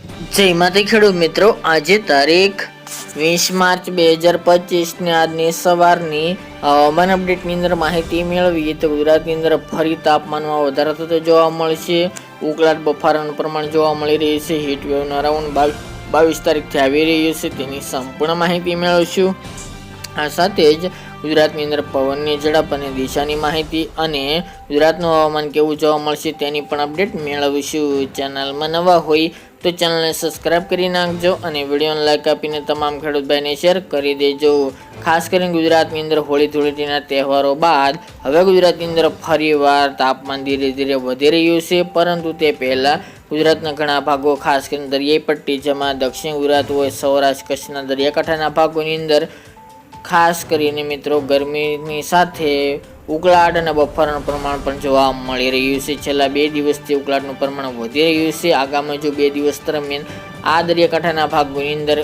જય માતા ખેડૂત મિત્રો, આજે તારીખ 20 માર્ચ 2025 ને આજની સવારની હવામાન અપડેટની અંદર માહિતી મેળવીએ તો ગુજરાતની અંદર ફરી તાપમાનમાં વધારો થતો જોવા મળશે. ઉકળાટ બફારાનું પ્રમાણ જોવા મળી રહ્યું છે. હીટવેવનો રાઉન્ડ 22 તારીખથી આવી રહ્યો છે, તેની સંપૂર્ણ માહિતી મેળવશું. આ સાથે જ ગુજરાતની અંદર પવનની ઝડપ અને દિશાની માહિતી અને ગુજરાતનું હવામાન કેવું જોવા મળશે તેની પણ અપડેટ મેળવીશું. ચેનલમાં નવા હોય તો ચેનલને સબસ્ક્રાઇબ કરી નાખજો અને વિડીયોને લાઈક આપીને તમામ ખેડૂત ભાઈને શેર કરી દેજો. ખાસ કરીને ગુજરાતની અંદર હોળી ધૂળેટીના તહેવારો બાદ હવે ગુજરાતની અંદર ફરીવાર તાપમાન ધીરે ધીરે વધી રહ્યું છે, પરંતુ તે પહેલાં ગુજરાતના ઘણા ભાગો ખાસ કરીને દરિયાઈ પટ્ટી, જેમાં દક્ષિણ ગુજરાત હોય, સૌરાષ્ટ્ર કચ્છના દરિયાકાંઠાના ભાગોની અંદર ખાસ કરીને મિત્રો ગરમીની સાથે ઉકળાટ અને બફારાનું પ્રમાણ પણ જોવા મળી રહ્યું છે. છેલ્લા 2 દિવસથી ઉકળાટનું પ્રમાણ વધી રહ્યું છે. આગામી જો 2 દિવસ દરમિયાન આ દરિયાકાંઠાના ભાગોની અંદર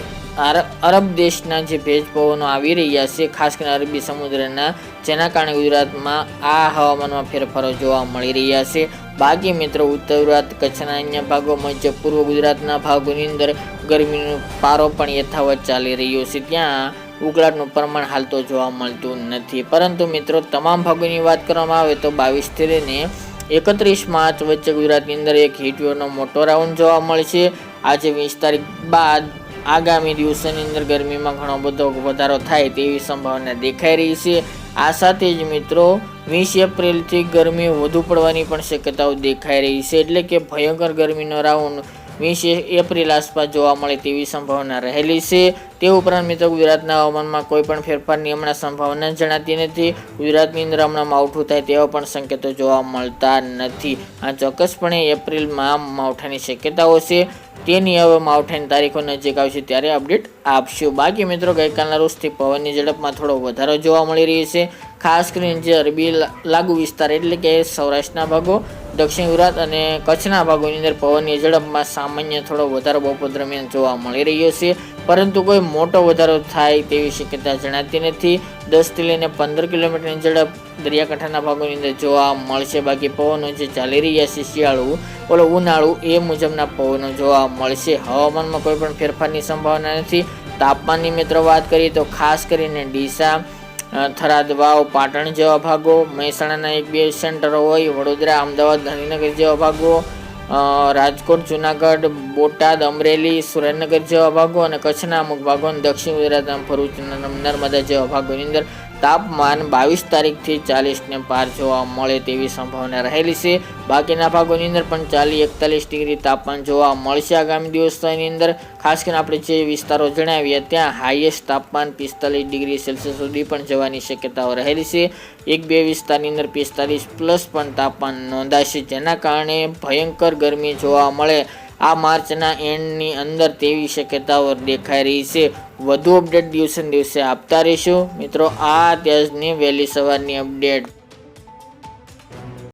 અરબ દેશના જે ભેજ પવનો આવી રહ્યા છે, ખાસ કરીને અરબી સમુદ્રના, જેના કારણે ગુજરાતમાં આ હવામાનમાં ફેરફારો જોવા મળી રહ્યા છે. બાકી મિત્રો ઉત્તર ગુજરાત, કચ્છના અન્ય ભાગો, મધ્ય પૂર્વ ગુજરાતના ભાગોની અંદર ગરમીનો પારો પણ યથાવત ચાલી રહ્યો છે. ત્યાં ઉકળાટનું પ્રમાણ હાલ તો જોવા મળતું નથી, પરંતુ મિત્રો તમામ ભાગોની વાત કરવામાં આવે તો 22 થી લઈને 31 માર્ચ વચ્ચે ગુજરાતની અંદર એક હીટવેવનો મોટો રાઉન્ડ જોવા મળશે. આજે 20 તારીખ બાદ આગામી દિવસોની અંદર ગરમીમાં ઘણો બધો વધારો થાય તેવી સંભાવના દેખાઈ રહી છે. આ સાથે જ મિત્રો 20 એપ્રિલથી ગરમી વધુ પડવાની પણ શક્યતાઓ દેખાઈ રહી છે, એટલે કે ભયંકર ગરમીનો રાઉન્ડ 20 એપ્રિલ આસપાસ જોવા મળે તેવી સંભાવના રહેલી છે. તે ઉપરાંત મિત્રો ગુજરાતના હવામાનમાં કોઈ પણ ફેરફારની હમણાં સંભાવના જણાતી નથી. ગુજરાતની અંદર હમણાં માવઠું થાય તેવા પણ સંકેતો જોવા મળતા નથી. આ ચોક્કસપણે એપ્રિલમાં માવઠાની શક્યતાઓ છે, તેની હવે માવઠાની તારીખો નજીક આવશે ત્યારે અપડેટ આપશું. બાકી મિત્રો ગઈકાલના રોજથી પવનની ઝડપમાં થોડો વધારો જોવા મળી રહ્યો છે. ખાસ કરીને જે અરબી લાગુ વિસ્તાર એટલે કે સૌરાષ્ટ્રના ભાગો, દક્ષિણ ગુજરાત અને કચ્છના ભાગોની અંદર પવનની ઝડપમાં સામાન્ય થોડો વધારો બપોર દરમિયાન જોવા મળી રહ્યો છે, પરંતુ કોઈ મોટો વધારો થાય તેવી શક્યતા જણાતી નથી. 10 થી લઈને 15 કિલોમીટરની ઝડપ દરિયાકાંઠાના ભાગોની અંદર જોવા મળશે. બાકી પવનો જે ચાલી રહ્યા છે શિયાળુ ઉનાળુ એ મુજબના પવનો જોવા મળશે. હવામાનમાં કોઈ પણ ફેરફારની સંભાવના નથી. તાપમાનની મિત્રો વાત કરીએ તો ખાસ કરીને ડીસા, થરાદ, વાવ, પાટણ જેવા ભાગો, મહેસાણાના 1-2 સેન્ટરો હોય, વડોદરા, અમદાવાદ, ગાંધીનગર જેવા ભાગો, રાજકોટ, જુનાગઢ, બોટાદ, અમરેલી, સુરેન્દ્રનગર જેવા ભાગો અને કચ્છના અમુક ભાગો અને દક્ષિણ ગુજરાતના ભરૂચ, નર્મદા જેવા ભાગોની અંદર તાપમાન 22 તારીખથી 40 ને પાર જોવા મળે તેવી સંભાવના રહેલી છે. બાકીના ભાગોની અંદર પણ 40-41 ડિગ્રી તાપમાન જોવા મળશે આગામી દિવસોની અંદર. ખાસ કરીને આપણે જે વિસ્તારો જણાવ્યા ત્યાં હાઈએસ્ટ તાપમાન 45 ડિગ્રી સેલ્સિયસ સુધી પણ જવાની શક્યતાઓ રહેલી છે. 1-2 વિસ્તારની અંદર 45+ પણ તાપમાન નોંધાશે, જેના કારણે ભયંકર ગરમી જોવા મળે આ માર્ચના એન્ડની અંદર તેવી શક્યતાઓ દેખાઈ રહી છે. વધુ અપડેટ દિવસે ને દિવસે આપતા રહીશું મિત્રો. આ ત્યાંની વહેલી સવારની અપડેટ.